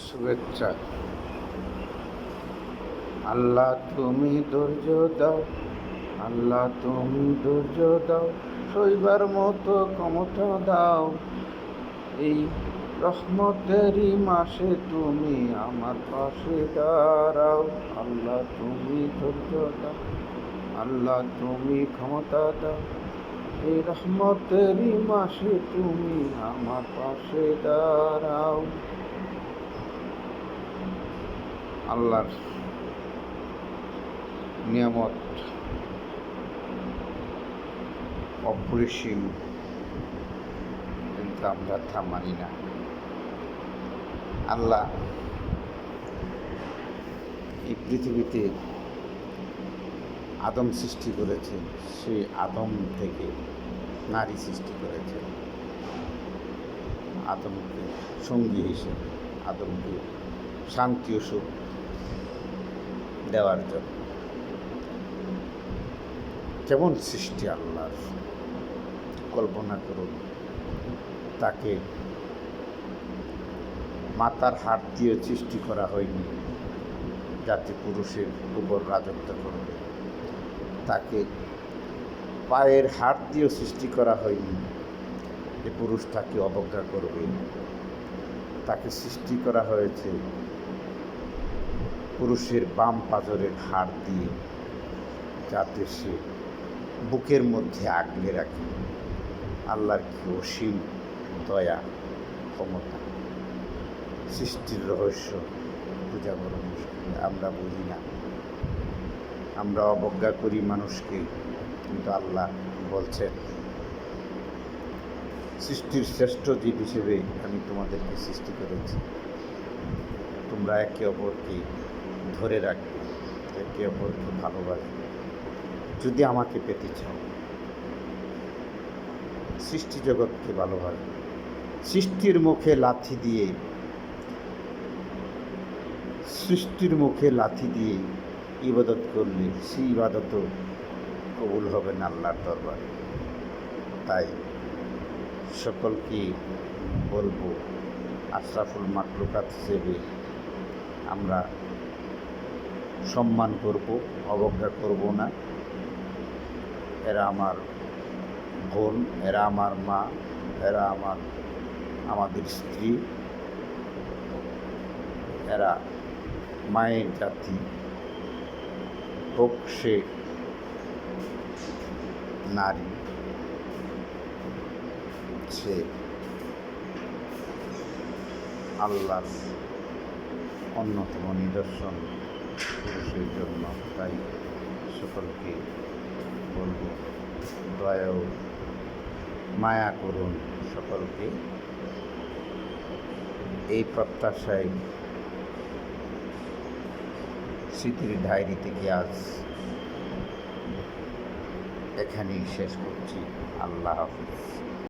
শুভেচ্ছা। আল্লাহ তুমি ধৈর্য দাও, আল্লাহ তুমি ধৈর্য দাও, সইবার মতো ক্ষমতা দাও। এই রহমতেরই মাসে তুমি আমার পাশে দাঁড়াও। আল্লাহ তুমি ধৈর্য দাও, আল্লাহ তুমি ক্ষমতা দাও। এই রহমতেরই মাসে তুমি আমার পাশে দাঁড়াও। আল্লাহর নিয়ামত অপরিসীম, কিন্তু আমরা তা মানি না। আল্লাহ এই পৃথিবীতে আদম সৃষ্টি করেছেন, সেই আদম থেকে নারী সৃষ্টি করেছেন আদমকে সঙ্গী হিসেবে, আদমকে শান্তি ও সুখ দেওয়ার জন্য। কেমন সৃষ্টি আল্লাহর, কল্পনা করুন। তাকে মাথার হাড় দিয়ে সৃষ্টি করা হয়নি যাতে পুরুষের উপর রাজত্ব করবে। তাকে পায়ের হাড় দিয়েও সৃষ্টি করা হয়নি যে পুরুষ তাকে অবজ্ঞা করবে। তাকে সৃষ্টি করা হয়েছে পুরুষের বাম পাঁজরের হাড় দিয়ে, যাতে সে বুকের মধ্যে আগলে রাখে। আল্লাহর কি অসীম দয়া, ক্ষমতা! সৃষ্টির রহস্য বোঝা বড় মুশকিল। আমরা বুঝি না, আমরা অবজ্ঞা করি মানুষকে, কিন্তু আল্লাহ বলছেন সৃষ্টির শ্রেষ্ঠ জীব হিসেবে আমি তোমাদেরকে সৃষ্টি করেছি। তোমরা একে অপরকে ধরে রাখবে, একে অপরকে ভালোবাসবে যদি আমাকে পেতে চাও। সৃষ্টি জগৎকে ভালোবাসবে। সৃষ্টির মুখে লাথি দিয়ে ইবাদত করলে সেই ইবাদতও কবুল হবে না আল্লাহর দরবারে। তাই সকলকে বলবো, আশরাফুল মাখলুকাত হিসেবে আমরা সম্মান করব, অবজ্ঞা করব না। এরা আমার বোন, এরা আমার মা, এরা আমাদের স্ত্রী, এরা মায়ের জাতি, হোক সে নারী, সে আল্লাহর অন্যতম নিদর্শন পুরুষের জন্য। তাই সকলকে বলব, দয়া ও মায়া করুন সকলকে। এই প্রত্যাশায় স্মৃতির ডায়েরি থেকে আজ এখানেই শেষ করছি। আল্লাহ হাফিজ।